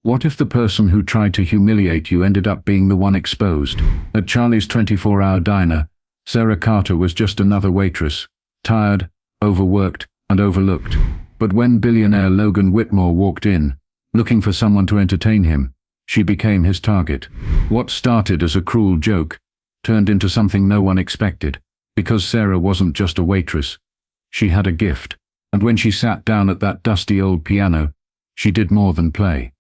What if the person who tried to humiliate you ended up being the one exposed? At Charlie's 24-hour diner, Sarah Carter was just another waitress, tired, overworked, and overlooked. But when billionaire Logan Whitmore walked in, looking for someone to entertain him, she became his target. What started as a cruel joke turned into something no one expected, because Sarah wasn't just a waitress. She had a gift, and when she sat down at that dusty old piano, she did more than play.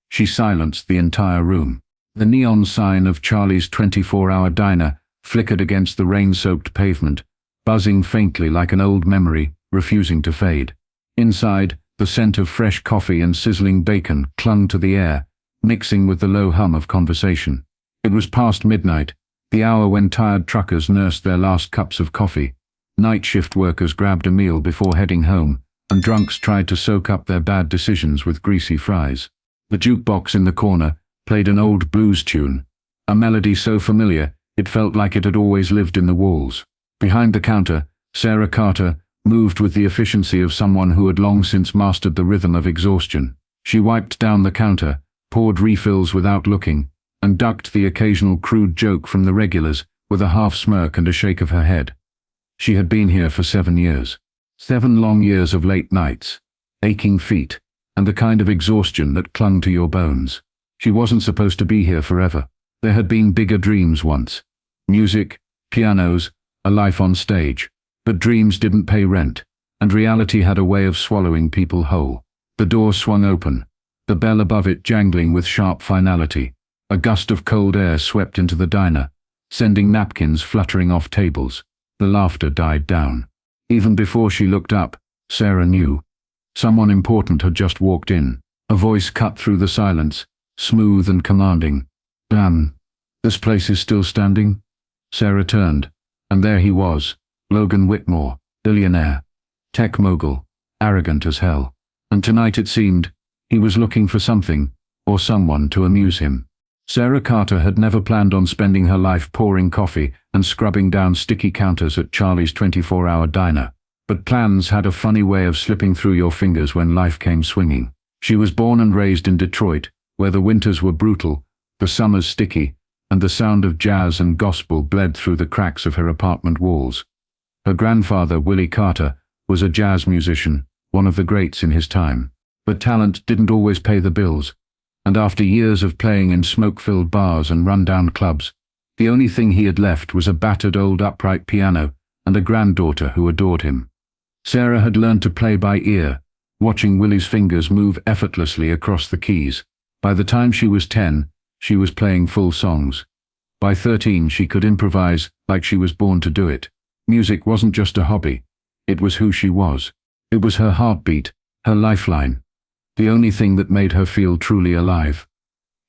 She silenced the entire room. The neon sign of Charlie's 24-hour diner flickered against the rain-soaked pavement, buzzing faintly like an old memory, refusing to fade. Inside, the scent of fresh coffee and sizzling bacon clung to the air, mixing with the low hum of conversation. It was past midnight, the hour when tired truckers nursed their last cups of coffee. Night shift workers grabbed a meal before heading home, and drunks tried to soak up their bad decisions with greasy fries. The jukebox in the corner played an old blues tune, a melody so familiar it felt like it had always lived in the walls. Behind the counter, Sarah Carter moved with the efficiency of someone who had long since mastered the rhythm of exhaustion. She wiped down the counter, poured refills without looking, and ducked the occasional crude joke from the regulars with a half smirk and a shake of her head. She had been here for 7 years. 7 long years of late nights, aching feet, and the kind of exhaustion that clung to your bones. She wasn't supposed to be here forever. There had been bigger dreams once. Music, pianos, a life on stage. But dreams didn't pay rent, and reality had a way of swallowing people whole. The door swung open, the bell above it jangling with sharp finality. A gust of cold air swept into the diner, sending napkins fluttering off tables. The laughter died down. Even before she looked up, Sarah knew. Someone important had just walked in. A voice cut through the silence, smooth and commanding. "Damn, this place is still standing?" Sarah turned, and there he was, Logan Whitmore, billionaire, tech mogul, arrogant as hell. And tonight it seemed, he was looking for something, or someone to amuse him. Sarah Carter had never planned on spending her life pouring coffee and scrubbing down sticky counters at Charlie's 24-hour diner. But plans had a funny way of slipping through your fingers when life came swinging. She was born and raised in Detroit, where the winters were brutal, the summers sticky, and the sound of jazz and gospel bled through the cracks of her apartment walls. Her grandfather, Willie Carter, was a jazz musician, one of the greats in his time. But talent didn't always pay the bills, and after years of playing in smoke-filled bars and run-down clubs, the only thing he had left was a battered old upright piano and a granddaughter who adored him. Sarah had learned to play by ear, watching Willie's fingers move effortlessly across the keys. By the time she was 10, she was playing full songs. By 13, she could improvise like she was born to do it. Music wasn't just a hobby. It was who she was. It was her heartbeat, her lifeline, the only thing that made her feel truly alive.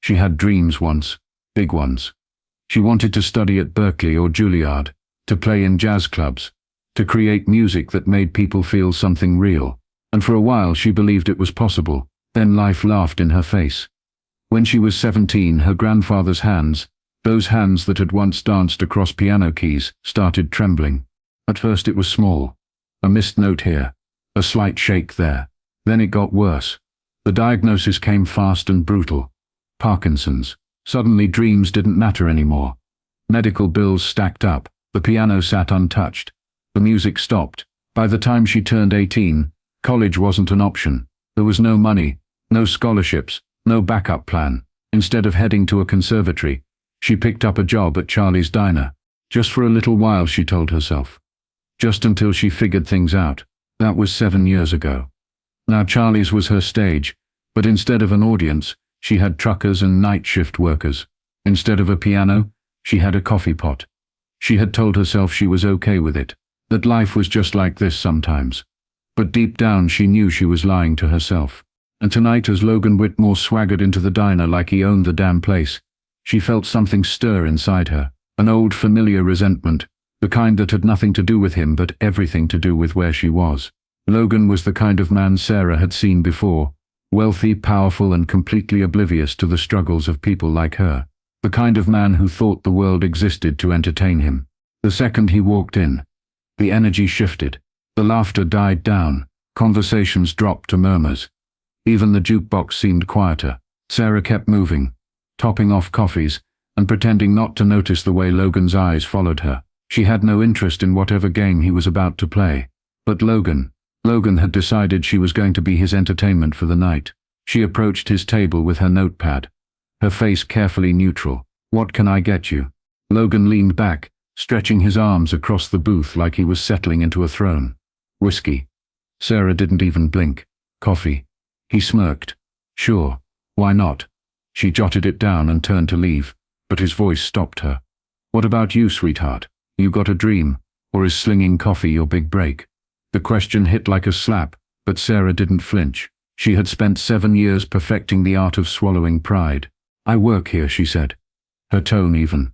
She had dreams once, big ones. She wanted to study at Berkeley or Juilliard, to play in jazz clubs, to create music that made people feel something real. And for a while she believed it was possible. Then life laughed in her face. When she was 17, her grandfather's hands, those hands that had once danced across piano keys, started trembling. At first it was small, a missed note here, a slight shake there. Then it got worse. The diagnosis came fast and brutal. Parkinson's. Suddenly dreams didn't matter anymore. Medical bills stacked up. The piano sat untouched. The music stopped. By the time she turned 18, college wasn't an option. There was no money, no scholarships, no backup plan. Instead of heading to a conservatory, she picked up a job at Charlie's diner. Just for a little while, she told herself. Just until she figured things out. That was 7 years ago. Now Charlie's was her stage, but instead of an audience, she had truckers and night shift workers. Instead of a piano, she had a coffee pot. She had told herself she was okay with it, that life was just like this sometimes. But deep down she knew she was lying to herself. And tonight, as Logan Whitmore swaggered into the diner like he owned the damn place, she felt something stir inside her, an old familiar resentment, the kind that had nothing to do with him but everything to do with where she was. Logan was the kind of man Sarah had seen before, wealthy, powerful, and completely oblivious to the struggles of people like her. The kind of man who thought the world existed to entertain him. The second he walked in, the energy shifted. The laughter died down. Conversations dropped to murmurs. Even the jukebox seemed quieter. Sarah kept moving, topping off coffees, and pretending not to notice the way Logan's eyes followed her. She had no interest in whatever game he was about to play. But Logan had decided she was going to be his entertainment for the night. She approached his table with her notepad, her face carefully neutral. "What can I get you?" Logan leaned back, stretching his arms across the booth like he was settling into a throne. "Whiskey." Sarah didn't even blink. "Coffee." He smirked. "Sure, why not?" She jotted it down and turned to leave, but his voice stopped her. "What about you, sweetheart? You got a dream, or is slinging coffee your big break?" The question hit like a slap, but Sarah didn't flinch. She had spent 7 years perfecting the art of swallowing pride. "I work here," she said, her tone even.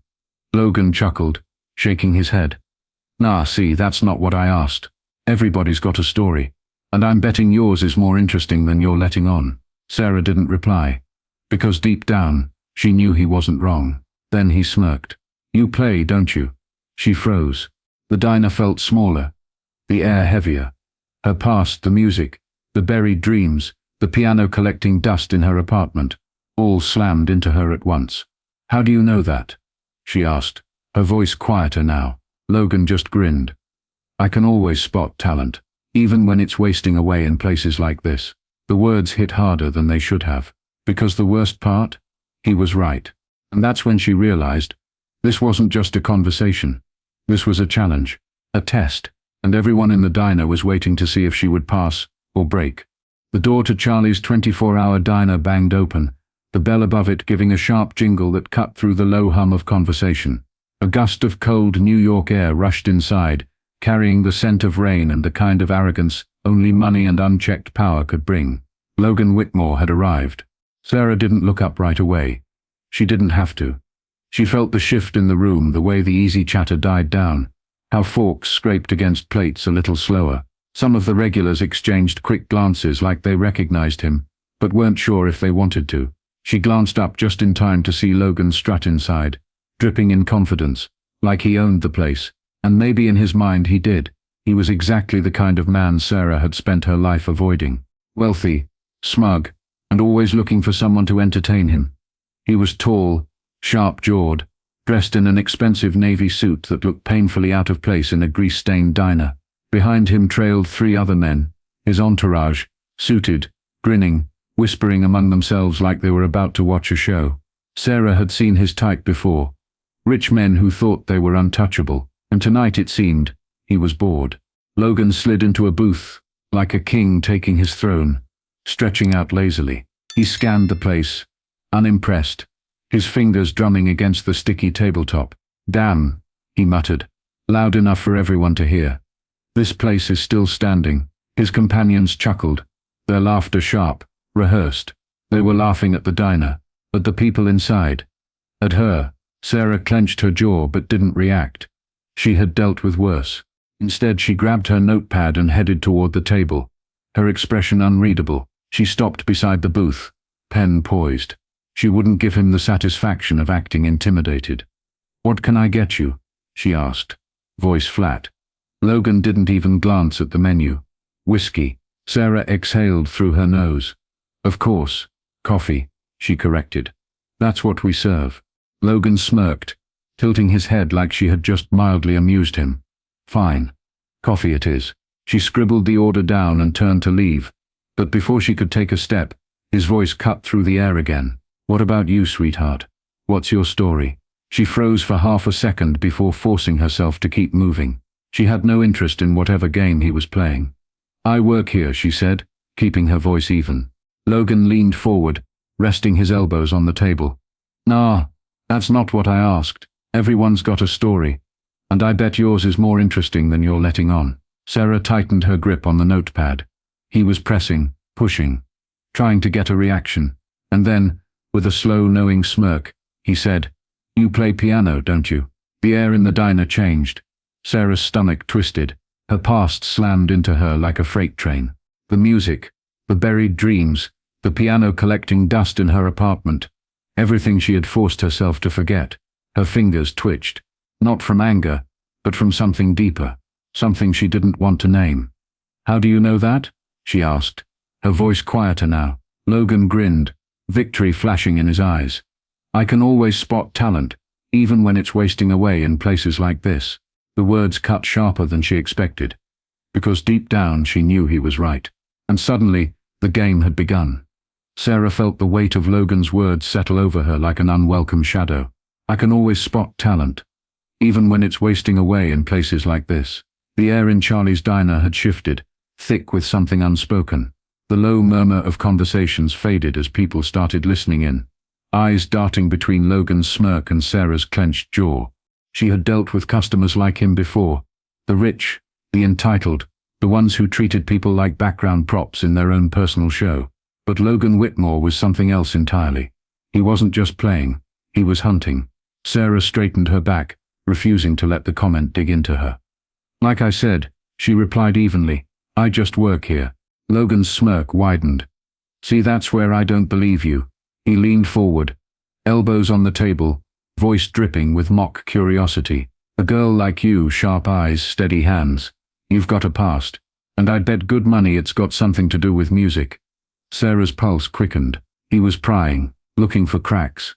Logan chuckled, shaking his head. "Nah, see, that's not what I asked. Everybody's got a story, and I'm betting yours is more interesting than you're letting on." Sarah didn't reply, because deep down, she knew he wasn't wrong. Then he smirked. "You play, don't you?" She froze. The diner felt smaller, the air heavier. Her past, the music, the buried dreams, the piano collecting dust in her apartment, all slammed into her at once. "How do you know that?" she asked, her voice quieter now. Logan just grinned. "I can always spot talent, even when it's wasting away in places like this." The words hit harder than they should have, because the worst part? He was right. And that's when she realized, this wasn't just a conversation. This was a challenge, a test, and everyone in the diner was waiting to see if she would pass or break. The door to Charlie's 24-hour diner banged open, the bell above it giving a sharp jingle that cut through the low hum of conversation. A gust of cold New York air rushed inside, carrying the scent of rain and the kind of arrogance only money and unchecked power could bring. Logan Whitmore had arrived. Sarah didn't look up right away. She didn't have to. She felt the shift in the room, the way the easy chatter died down, how forks scraped against plates a little slower. Some of the regulars exchanged quick glances like they recognized him, but weren't sure if they wanted to. She glanced up just in time to see Logan strut inside, dripping in confidence, like he owned the place, and maybe in his mind he did. He was exactly the kind of man Sarah had spent her life avoiding. Wealthy, smug, and always looking for someone to entertain him. He was tall, sharp-jawed, dressed in an expensive navy suit that looked painfully out of place in a grease-stained diner. Behind him trailed 3 other men, his entourage, suited, grinning, whispering among themselves like they were about to watch a show. Sarah had seen his type before, rich men who thought they were untouchable, and tonight it seemed, he was bored. Logan slid into a booth, like a king taking his throne, stretching out lazily. He scanned the place, unimpressed, his fingers drumming against the sticky tabletop. "Damn," he muttered, loud enough for everyone to hear. "This place is still standing." His companions chuckled, their laughter sharp, rehearsed. They were laughing at the diner, at the people inside. At her. Sarah clenched her jaw but didn't react. She had dealt with worse. Instead, she grabbed her notepad and headed toward the table, her expression unreadable. She stopped beside the booth, pen poised. She wouldn't give him the satisfaction of acting intimidated. "What can I get you?" she asked, voice flat. Logan didn't even glance at the menu. "Whiskey." Sarah exhaled through her nose. "Of course, coffee," she corrected. "That's what we serve." Logan smirked, tilting his head like she had just mildly amused him. "Fine. Coffee it is." She scribbled the order down and turned to leave, but before she could take a step, his voice cut through the air again. "What about you, sweetheart? What's your story?" She froze for half a second before forcing herself to keep moving. She had no interest in whatever game he was playing. "I work here," she said, keeping her voice even. Logan leaned forward, resting his elbows on the table. "Nah, that's not what I asked. Everyone's got a story, and I bet yours is more interesting than you're letting on." Sarah tightened her grip on the notepad. He was pressing, pushing, trying to get a reaction, and then, with a slow, knowing smirk, he said, "You play piano, don't you?" The air in the diner changed. Sarah's stomach twisted. Her past slammed into her like a freight train. The music, the buried dreams, the piano collecting dust in her apartment, everything she had forced herself to forget. Her fingers twitched, not from anger, but from something deeper, something she didn't want to name. "How do you know that?" she asked, her voice quieter now. Logan grinned, victory flashing in his eyes. "I can always spot talent, even when it's wasting away in places like this." The words cut sharper than she expected, because deep down she knew he was right. And suddenly, the game had begun. Sarah felt the weight of Logan's words settle over her like an unwelcome shadow. "I can always spot talent, even when it's wasting away in places like this." The air in Charlie's diner had shifted, thick with something unspoken. The low murmur of conversations faded as people started listening in, eyes darting between Logan's smirk and Sarah's clenched jaw. She had dealt with customers like him before, the rich, the entitled, the ones who treated people like background props in their own personal show. But Logan Whitmore was something else entirely. He wasn't just playing, he was hunting. Sarah straightened her back, refusing to let the comment dig into her. "Like I said," she replied evenly, "I just work here." Logan's smirk widened. "See, that's where I don't believe you." He leaned forward, elbows on the table, voice dripping with mock curiosity. "A girl like you, sharp eyes, steady hands. You've got a past, and I'd bet good money it's got something to do with music." Sarah's pulse quickened. He was prying, looking for cracks.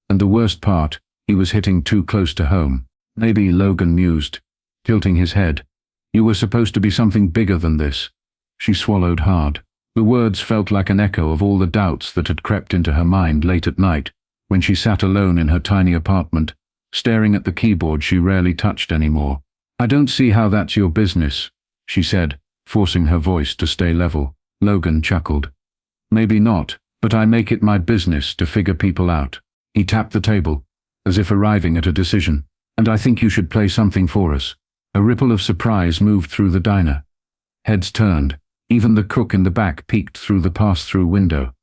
And the worst part, he was hitting too close to home. "Maybe," Logan mused, tilting his head. "You were supposed to be something bigger than this." She swallowed hard. The words felt like an echo of all the doubts that had crept into her mind late at night, when she sat alone in her tiny apartment, staring at the keyboard she rarely touched anymore. "I don't see how that's your business," she said, forcing her voice to stay level. Logan chuckled. "Maybe not, but I make it my business to figure people out." He tapped the table, as if arriving at a decision. "And I think you should play something for us." A ripple of surprise moved through the diner. Heads turned. Even the cook in the back peeked through the pass-through window.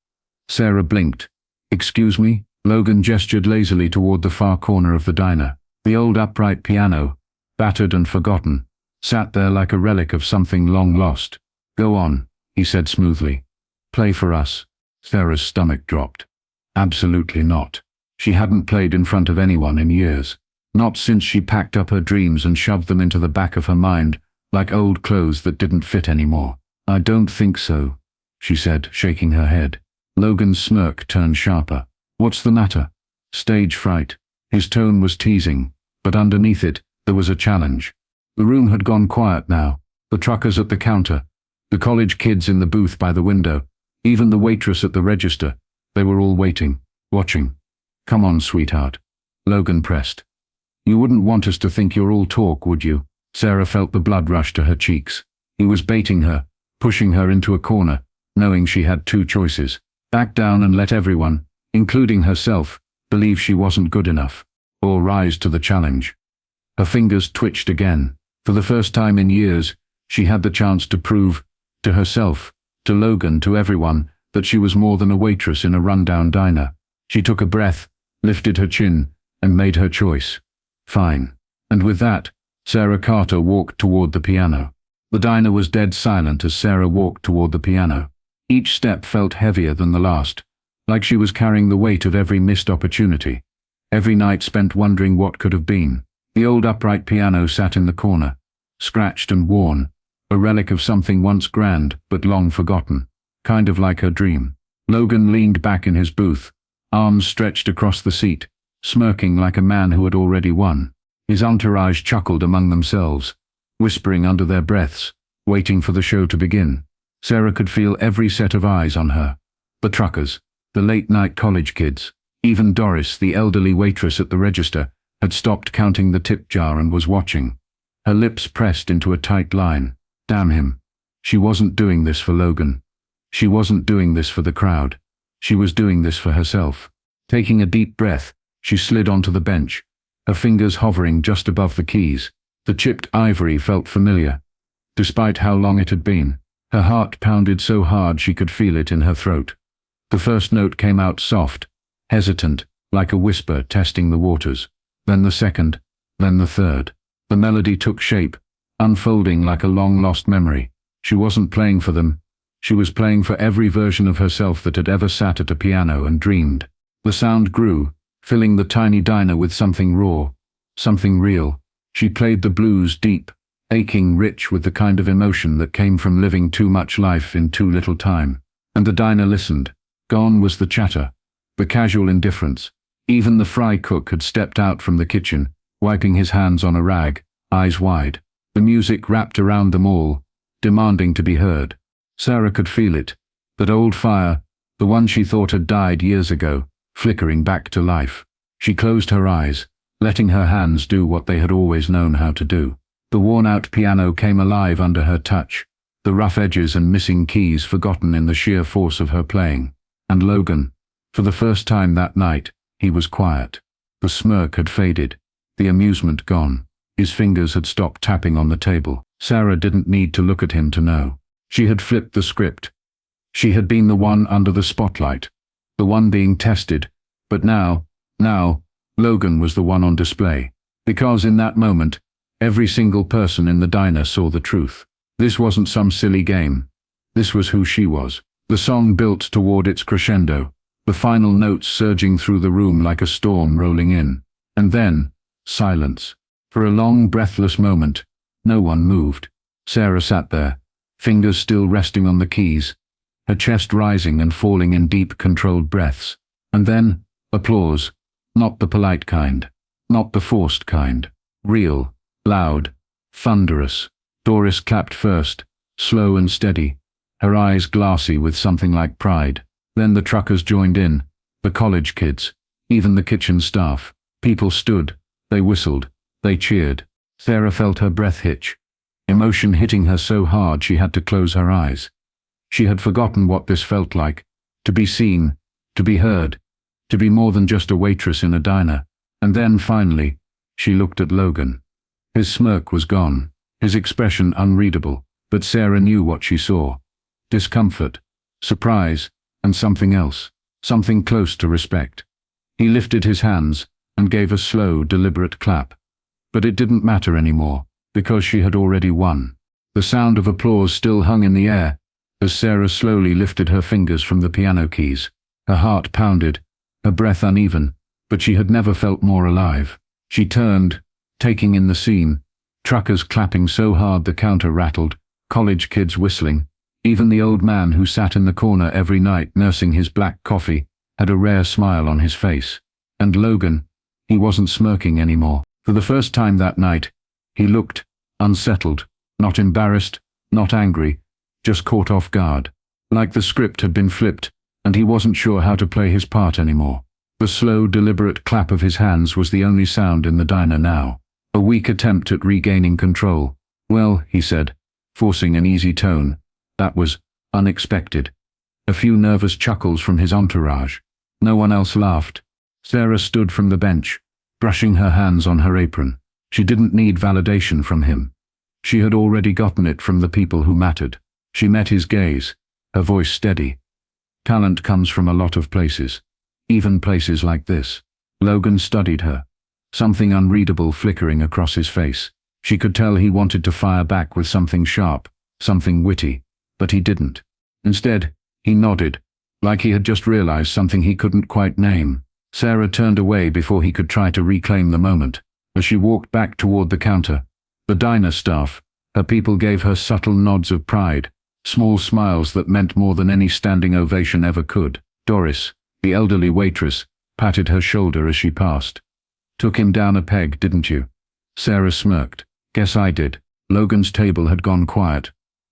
Sarah blinked. "Excuse me?" Logan gestured lazily toward the far corner of the diner. The old upright piano, battered and forgotten, sat there like a relic of something long lost. "Go on," he said smoothly. "Play for us." Sarah's stomach dropped. Absolutely not. She hadn't played in front of anyone in years. Not since she packed up her dreams and shoved them into the back of her mind, like old clothes that didn't fit anymore. "I don't think so," she said, shaking her head. Logan's smirk turned sharper. "What's the matter?" "Stage fright." His tone was teasing, but underneath it, there was a challenge. The room had gone quiet now. The truckers at the counter, the college kids in the booth by the window, even the waitress at the register. They were all waiting, watching. "Come on, sweetheart," Logan pressed. "You wouldn't want us to think you're all talk, would you?" Sarah felt the blood rush to her cheeks. He was baiting her, pushing her into a corner, knowing she had two choices: back down and let everyone, including herself, believe she wasn't good enough, or rise to the challenge. Her fingers twitched again. For the first time in years, she had the chance to prove, to herself, to Logan, to everyone, that she was more than a waitress in a rundown diner. She took a breath, lifted her chin, and made her choice. Fine. And with that, Sarah Carter walked toward the piano. The diner was dead silent as Sarah walked toward the piano. Each step felt heavier than the last, like she was carrying the weight of every missed opportunity, every night spent wondering what could have been. The old upright piano sat in the corner, scratched and worn, a relic of something once grand but long forgotten, kind of like her dream. Logan leaned back in his booth, arms stretched across the seat, smirking like a man who had already won. His entourage chuckled among themselves, whispering under their breaths, waiting for the show to begin. Sarah could feel every set of eyes on her. The truckers, the late-night college kids, even Doris, the elderly waitress at the register, had stopped counting the tip jar and was watching. Her lips pressed into a tight line. Damn him. She wasn't doing this for Logan. She wasn't doing this for the crowd. She was doing this for herself. Taking a deep breath, she slid onto the bench, her fingers hovering just above the keys. The chipped ivory felt familiar, despite how long it had been. Her heart pounded so hard she could feel it in her throat. The first note came out soft, hesitant, like a whisper testing the waters. Then the second, then the third. The melody took shape, unfolding like a long-lost memory. She wasn't playing for them. She was playing for every version of herself that had ever sat at a piano and dreamed. The sound grew, filling the tiny diner with something raw, something real. She played the blues deep, aching, rich with the kind of emotion that came from living too much life in too little time. And the diner listened, Gone was the chatter, the casual indifference. Even the fry cook had stepped out from the kitchen, wiping his hands on a rag, eyes wide. The music wrapped around them all, demanding to be heard. Sarah could feel it, that old fire, the one she thought had died years ago, flickering back to life. She closed her eyes, letting her hands do what they had always known how to do. The worn-out piano came alive under her touch, the rough edges and missing keys forgotten in the sheer force of her playing. And Logan, for the first time that night, he was quiet. The smirk had faded, the amusement gone. His fingers had stopped tapping on the table. Sarah didn't need to look at him to know. She had flipped the script. She had been the one under the spotlight, the one being tested, but now, Logan was the one on display. Because in that moment, every single person in the diner saw the truth. This wasn't some silly game. This was who she was. The song built toward its crescendo, the final notes surging through the room like a storm rolling in. And then, silence. For a long, breathless moment, no one moved. Sarah sat there, fingers still resting on the keys, her chest rising and falling in deep, controlled breaths. And then, applause. Not the polite kind. Not the forced kind. Real, loud, thunderous. Doris clapped first, slow and steady, her eyes glassy with something like pride. Then the truckers joined in, the college kids, even the kitchen staff. People stood, they whistled, they cheered. Sarah felt her breath hitch, emotion hitting her so hard she had to close her eyes. She had forgotten what this felt like, to be seen, to be heard, to be more than just a waitress in a diner. And then, finally, she looked at Logan. His smirk was gone, his expression unreadable, but Sarah knew what she saw. Discomfort, surprise, and something else, something close to respect. He lifted his hands and gave a slow, deliberate clap. But it didn't matter anymore, because she had already won. The sound of applause still hung in the air, as Sarah slowly lifted her fingers from the piano keys. Her heart pounded, her breath uneven, but she had never felt more alive. She turned, taking in the scene, truckers clapping so hard the counter rattled, college kids whistling. Even the old man who sat in the corner every night nursing his black coffee had a rare smile on his face. And Logan, he wasn't smirking anymore. For the first time that night, he looked unsettled, not embarrassed, not angry, just caught off guard. Like the script had been flipped, and he wasn't sure how to play his part anymore. The slow, deliberate clap of his hands was the only sound in the diner now. A weak attempt at regaining control. Well, he said, forcing an easy tone. That was unexpected. A few nervous chuckles from his entourage. No one else laughed. Sarah stood from the bench, brushing her hands on her apron. She didn't need validation from him. She had already gotten it from the people who mattered. She met his gaze, her voice steady. Talent comes from a lot of places, even places like this. Logan studied her, something unreadable flickering across his face. She could tell he wanted to fire back with something sharp, something witty, but he didn't. Instead, he nodded, like he had just realized something he couldn't quite name. Sarah turned away before he could try to reclaim the moment. As she walked back toward the counter, the diner staff, her people gave her subtle nods of pride, small smiles that meant more than any standing ovation ever could. Doris, the elderly waitress, patted her shoulder as she passed. Took him down a peg, didn't you? Sarah smirked. Guess I did. Logan's table had gone quiet.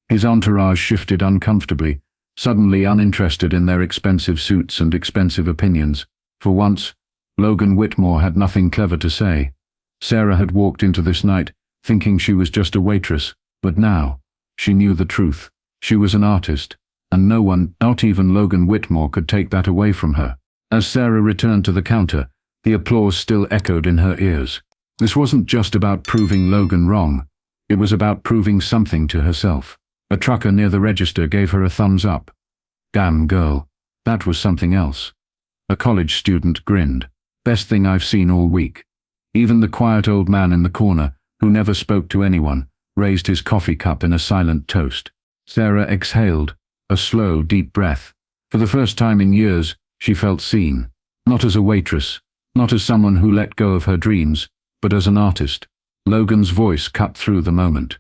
His entourage shifted uncomfortably, suddenly uninterested in their expensive suits and expensive opinions. For once, Logan Whitmore had nothing clever to say. Sarah had walked into this night, thinking she was just a waitress, but now, she knew the truth. She was an artist, and no one, not even Logan Whitmore, could take that away from her. As Sarah returned to the counter, the applause still echoed in her ears. This wasn't just about proving Logan wrong. It was about proving something to herself. A trucker near the register gave her a thumbs up. Damn girl, that was something else. A college student grinned. Best thing I've seen all week. Even the quiet old man in the corner, who never spoke to anyone, raised his coffee cup in a silent toast. Sarah exhaled, a slow, deep breath. For the first time in years, she felt seen. Not as a waitress, not as someone who let go of her dreams, but as an artist. Logan's voice cut through the moment.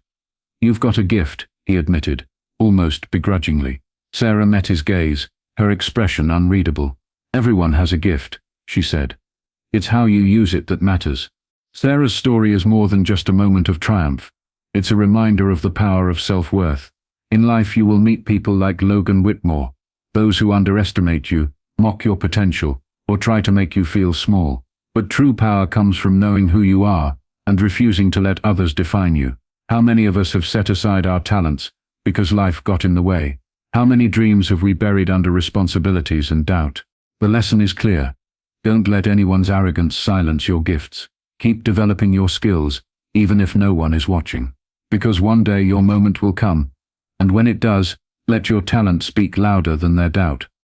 You've got a gift, he admitted, almost begrudgingly. Sarah met his gaze, her expression unreadable. "Everyone has a gift," she said. "It's how you use it that matters." Sarah's story is more than just a moment of triumph. It's a reminder of the power of self-worth. In life you will meet people like Logan Whitmore, those who underestimate you, mock your potential, or try to make you feel small. But true power comes from knowing who you are and refusing to let others define you. How many of us have set aside our talents because life got in the way? How many dreams have we buried under responsibilities and doubt? The lesson is clear. Don't let anyone's arrogance silence your gifts. Keep developing your skills, even if no one is watching. Because one day your moment will come, and when it does, let your talent speak louder than their doubt.